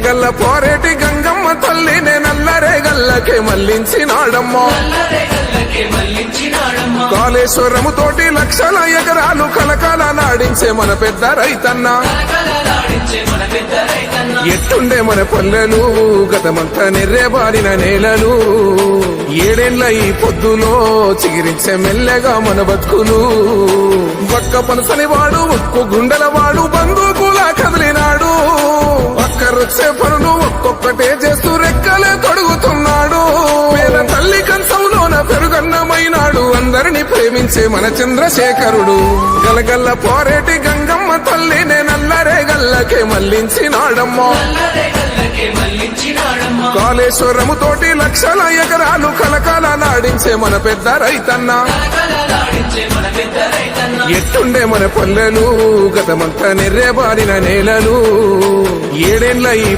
గల్ల పోరేటి గంగమ్మ తల్లినే నల్లరే గల్లకే మళ్లించినాడమ్మా కాళేశ్వరము తోటి లక్షల ఎకరాలు కలకాల నాడించే మన పెద్ద రైతన్న ఎట్టుండే మన పల్లెలు గతమంతా నెర్రేబారిన నేలలు ఏడేళ్ల ఈ పొద్దులో చిగిరించే మెల్లగా మన బతుకులు ఒక్క పనసని వాడు ఒక్కు గుండెల వాడు బంధుకులా కదిలినాడు ఒక్కరొచ్చే పనులు ఒక్కొక్కటే చేస్తూ రెక్కలే తొడుగుతున్నాడు పేద తల్లి కంచంలోన పెరుగన్నమైనాడు అందరిని ప్రేమించే మన చంద్రశేఖరుడు గలగల్ల పోరేటి గంగమ్మ తల్లినే నల్లరే గల్లకే మళ్లించినాడమ్మా కాళేశ్వరము తోటి లక్షల ఎకరాలు కలకాల నాడించే మన పెద్ద రైతన్న ఎట్టుండే మన పల్లెలు గతమంతా నెర్రేబారిన నేలలు ఏడేళ్ల ఈ